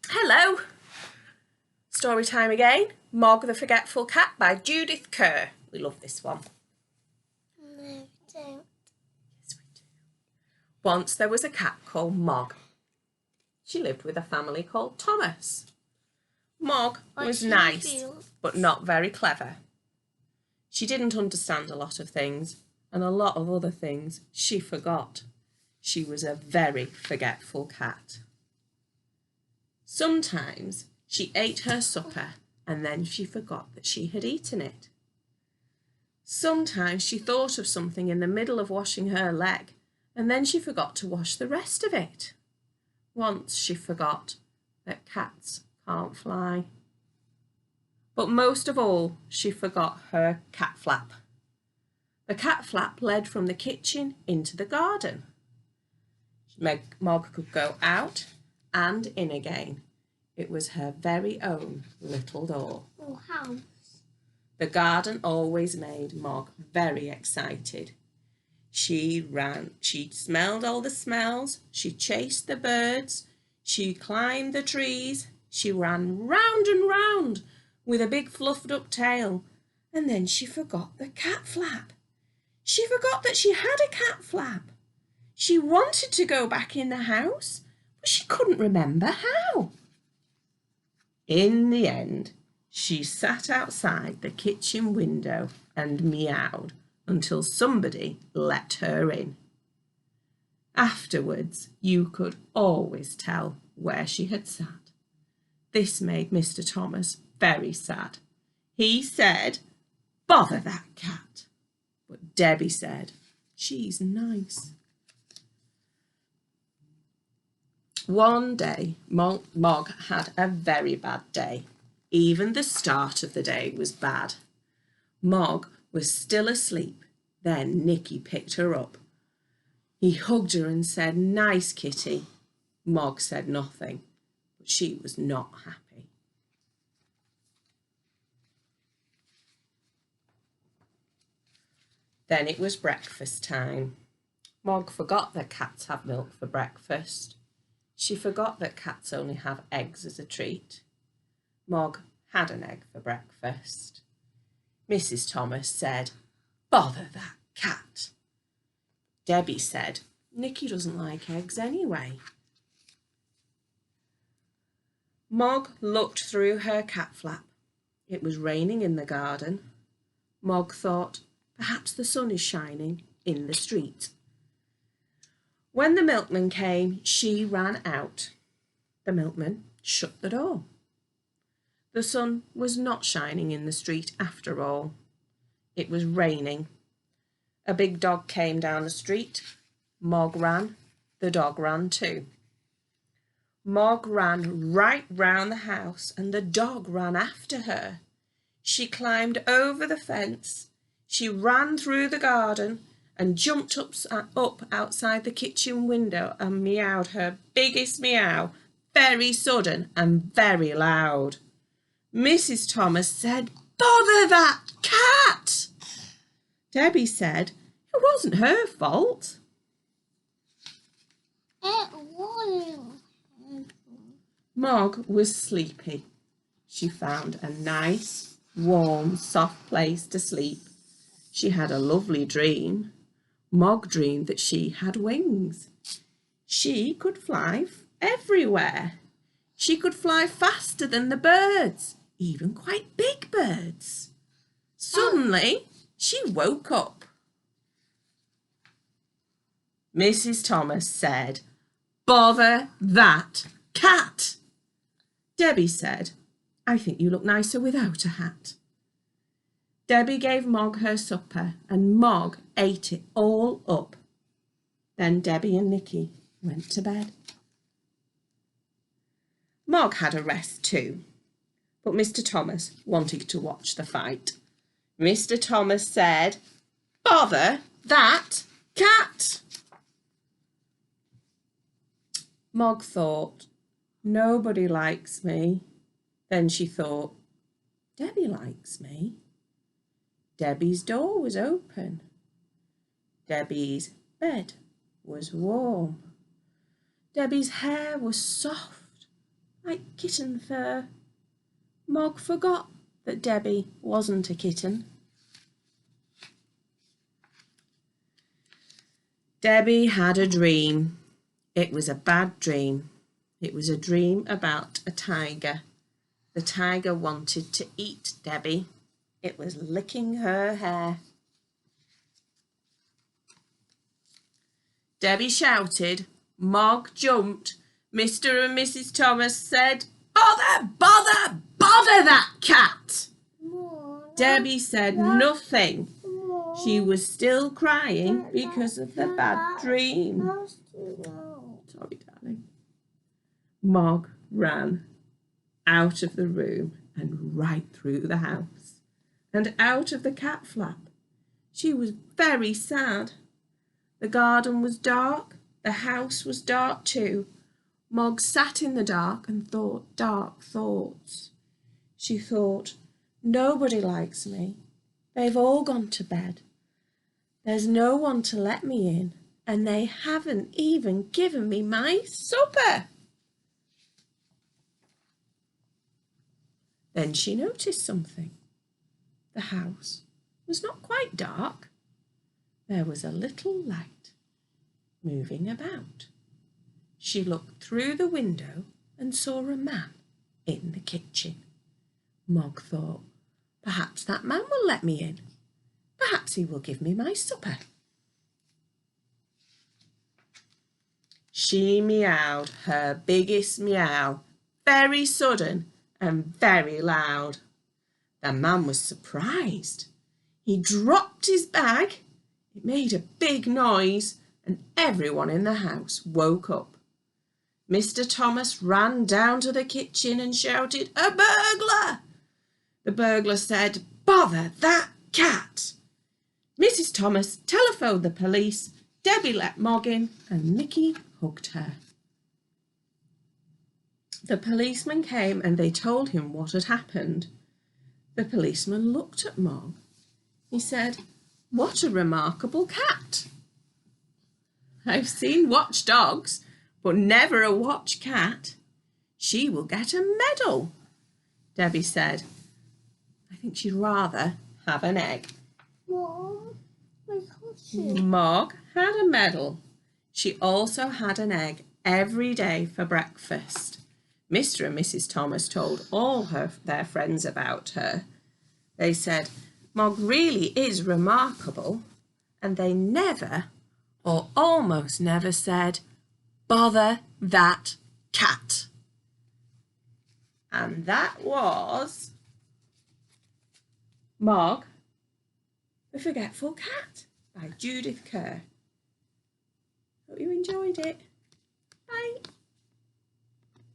Hello! Story time again. Mog the Forgetful Cat by Judith Kerr. We love this one. No, we don't. Yes, we do. Once there was a cat called Mog. She lived with a family called Thomas. Mog was nice, but not very clever. She didn't understand a lot of things, and a lot of other things she forgot. She was a very forgetful cat. Sometimes she ate her supper and then she forgot that she had eaten it. Sometimes she thought of something in the middle of washing her leg and then she forgot to wash the rest of it. Once she forgot that cats can't fly. But most of all, she forgot her cat flap. The cat flap led from the kitchen into the garden. Mog could go out and in again. It was her very own little door. Oh, house. The garden always made Mog very excited. She ran, she smelled all the smells, she chased the birds, she climbed the trees, she ran round and round with a big fluffed up tail, and then she forgot the cat flap. She forgot that she had a cat flap. She wanted to go back in the house, but she couldn't remember how. In the end, she sat outside the kitchen window and meowed until somebody let her in. Afterwards, you could always tell where she had sat. This made Mr. Thomas very sad. He said, "Bother that cat." But Debbie said, "She's nice." One day, Mog had a very bad day. Even the start of the day was bad. Mog was still asleep. Then Nicky picked her up. He hugged her and said, "Nice kitty." Mog said nothing, but she was not happy. Then it was breakfast time. Mog forgot that cats have milk for breakfast. She forgot that cats only have eggs as a treat. Mog had an egg for breakfast. Mrs. Thomas said, "Bother that cat." Debbie said, "Nicky doesn't like eggs anyway." Mog looked through her cat flap. It was raining in the garden. Mog thought, perhaps the sun is shining in the street. When the milkman came, she ran out. The milkman shut the door. The sun was not shining in the street after all. It was raining. A big dog came down the street. Mog ran. The dog ran too. Mog ran right round the house and the dog ran after her. She climbed over the fence. She ran through the garden and jumped up outside the kitchen window and meowed her biggest meow, very sudden and very loud. Mrs. Thomas said, "Bother that cat!" Debbie said, "It wasn't her fault." It wasn't. Mog was sleepy. She found a nice, warm, soft place to sleep. She had a lovely dream. Mog dreamed that she had wings. She could fly everywhere. She could fly faster than the birds, even quite big birds. Suddenly, she woke up. Mrs. Thomas said, "Bother that cat." Debbie said, "I think you look nicer without a hat." Debbie gave Mog her supper and Mog ate it all up. Then Debbie and Nicky went to bed. Mog had a rest too, but Mr. Thomas wanted to watch the fight. Mr. Thomas said, "Bother that cat." Mog thought, "Nobody likes me." Then she thought, "Debbie likes me." Debbie's door was open. Debbie's bed was warm. Debbie's hair was soft like kitten fur. Mog forgot that Debbie wasn't a kitten. Debbie had a dream. It was a bad dream. It was a dream about a tiger. The tiger wanted to eat Debbie. It was licking her hair. Debbie shouted. Mog jumped. Mr. and Mrs. Thomas said, "Bother, bother, bother that cat!" Debbie said nothing. She was still crying because of the bad dream. Sorry, darling. Mog ran out of the room and right through the house and out of the cat flap. She was very sad. The garden was dark. The house was dark too. Mog sat in the dark and thought dark thoughts. She thought, nobody likes me. They've all gone to bed. There's no one to let me in, and they haven't even given me my supper. Then she noticed something. The house was not quite dark. There was a little light moving about. She looked through the window and saw a man in the kitchen. Mog thought, perhaps that man will let me in. Perhaps he will give me my supper. She meowed her biggest meow, very sudden and very loud. The man was surprised. He dropped his bag. It made a big noise and everyone in the house woke up. Mr. Thomas ran down to the kitchen and shouted, "A burglar!" The burglar said, "Bother that cat!" Mrs. Thomas telephoned the police. Debbie let Mog in and Mickey hugged her. The policeman came and they told him what had happened. The policeman looked at Mog. He said, "What a remarkable cat. I've seen watch dogs, but never a watch cat. She will get a medal." Debbie said, "I think she'd rather have an egg." Mog had a medal. She also had an egg every day for breakfast. Mr. and Mrs. Thomas told all their friends about her. They said, "Mog really is remarkable," and they never, or almost never, said, "Bother that cat." And that was Mog the Forgetful Cat by Judith Kerr. Hope you enjoyed it.